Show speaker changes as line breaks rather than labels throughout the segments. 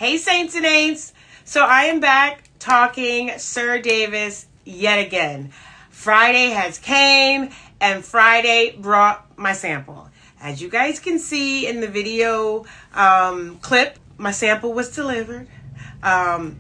Hey Saints and Ain'ts! So I am back talking SirDavis yet again. Friday has came and Friday brought my sample. As you guys can see in the video clip, my sample was delivered. I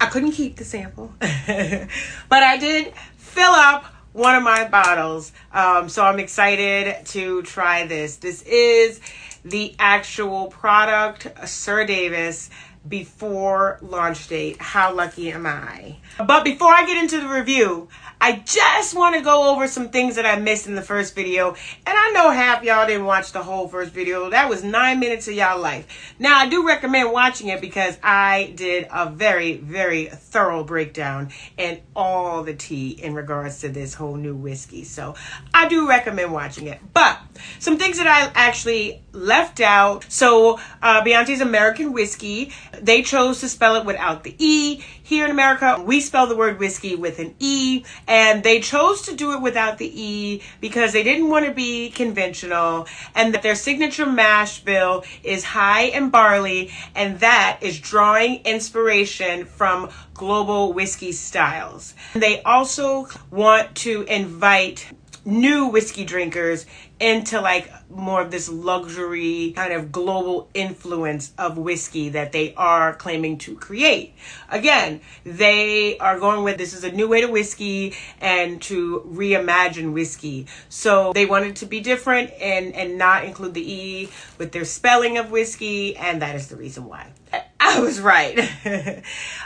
couldn't keep the sample, but I did fill up one of my bottles. So I'm excited to try this. This is the actual product, SirDavis, before launch date. How lucky am I? But before I get into the review, I just want to go over some things that I missed in the first video. And I know half y'all didn't watch the whole first video. That was 9 minutes of y'all life. Now, I do recommend watching it because I did a very, very thorough breakdown and all the tea in regards to this whole new whiskey. So I do recommend watching it. But some things that I actually left out. So Beyoncé's American Whiskey, they chose to spell it without the E. Here in America, we spell the word whiskey with an E, and they chose to do it without the E because they didn't want to be conventional, and that their signature mash bill is high in barley, and that is drawing inspiration from global whiskey styles. They also want to invite new whiskey drinkers into like more of this luxury kind of global influence of whiskey that they are claiming to create. Again, they are going with this is a new way to whiskey and to reimagine whiskey. So they wanted to be different and not include the E with their spelling of whiskey, and that is the reason why. I was right.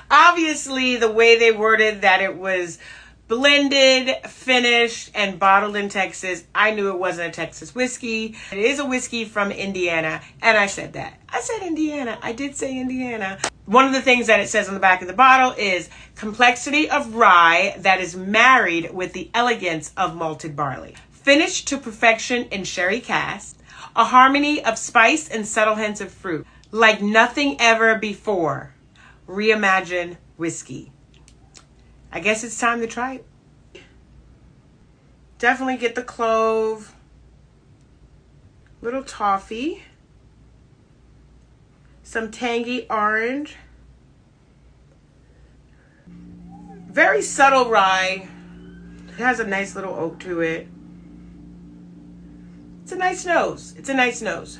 Obviously, the way they worded that it was blended, finished, and bottled in Texas, I knew it wasn't a Texas whiskey. It is a whiskey from Indiana, and I said that. I said Indiana. I did say Indiana. One of the things that it says on the back of the bottle is complexity of rye that is married with the elegance of malted barley. Finished to perfection in sherry cask, a harmony of spice and subtle hints of fruit. Like nothing ever before. Reimagine whiskey. I guess it's time to try it. Definitely get the clove, little toffee, some tangy orange, very subtle rye. It has a nice little oak to it. It's a nice nose. It's a nice nose.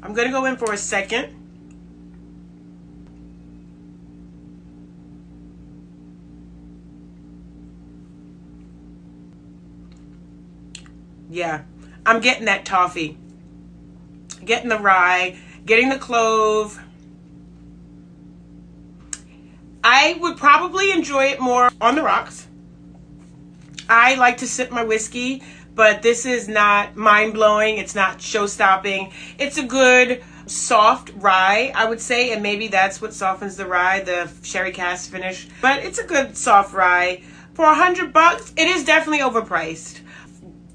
I'm going to go in for a second. Yeah, I'm getting that toffee. Getting the rye, getting the clove. I would probably enjoy it more on the rocks. I like to sip my whiskey, but this is not mind-blowing. It's not show-stopping. It's a good soft rye, I would say, and maybe that's what softens the rye, the sherry cask finish. But it's a good soft rye. For $100, it is definitely overpriced.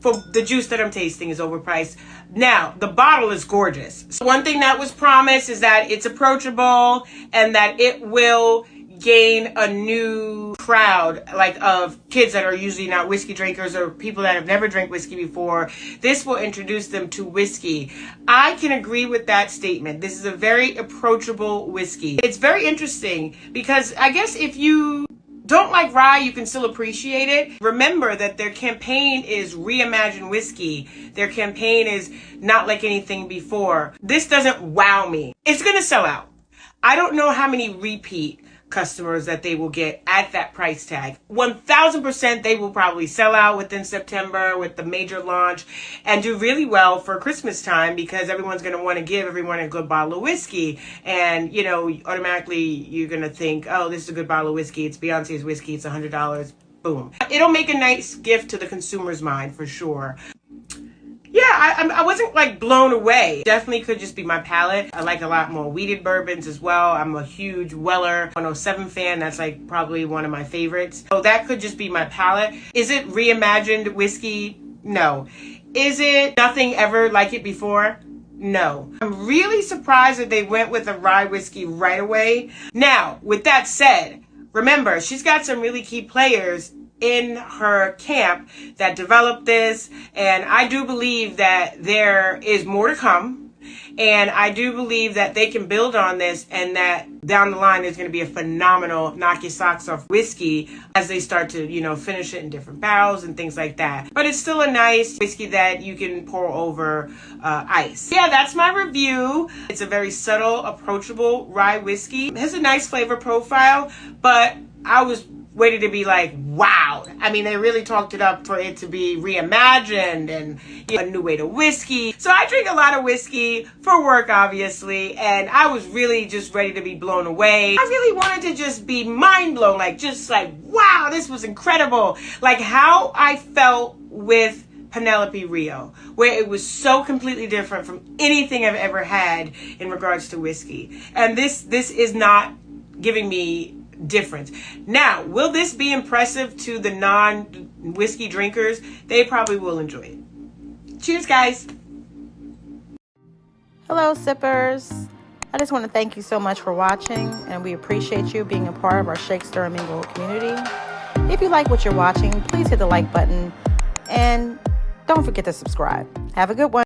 For the juice that I'm tasting is overpriced. Now, the bottle is gorgeous. So one thing that was promised is that it's approachable and that it will gain a new crowd, like of kids that are usually not whiskey drinkers or people that have never drank whiskey before. This will introduce them to whiskey. I can agree with that statement. This is a very approachable whiskey. It's very interesting because I guess if you don't like rye, you can still appreciate it. Remember that their campaign is reimagine whiskey. Their campaign is not like anything before. This doesn't wow me. It's gonna sell out. I don't know how many repeat customers that they will get at that price tag. 1000% they will probably sell out within September with the major launch and do really well for Christmas time because everyone's going to want to give everyone a good bottle of whiskey. And, you know, automatically you're going to think, oh, this is a good bottle of whiskey. It's Beyonce's whiskey. It's $100. Boom. It'll make a nice gift to the consumer's mind for sure. Yeah, I wasn't like blown away. Definitely could just be my palate. I like a lot more wheated bourbons as well. I'm a huge Weller 107 fan. That's like probably one of my favorites. So that could just be my palate. Is it reimagined whiskey? No. Is it nothing ever like it before? No. I'm really surprised that they went with a rye whiskey right away. Now, with that said, remember, she's got some really key players in her camp that developed this, and I do believe that there is more to come. And I do believe that they can build on this, and that down the line there's going to be a phenomenal knock your socks off whiskey as they start to, you know, finish it in different barrels and things like that. But it's still a nice whiskey that you can pour over ice. Yeah, that's my review. It's a very subtle, approachable rye whiskey. It has a nice flavor profile, but I was waiting to be like, wow. I mean, they really talked it up for it to be reimagined and, you know, a new way to whiskey. So I drink a lot of whiskey for work, obviously, and I was really just ready to be blown away. I really wanted to just be mind blown, like, just like, wow, this was incredible. Like how I felt with Penelope Rio, where it was so completely different from anything I've ever had in regards to whiskey. And this is not giving me difference. Now, will this be impressive to the non-whiskey drinkers? They probably will enjoy it. Cheers, guys.
Hello, sippers. I just want to thank you so much for watching, and we appreciate you being a part of our Shake, Stir, and Mingle community. If you like what you're watching, please hit the like button, and don't forget to subscribe. Have a good one.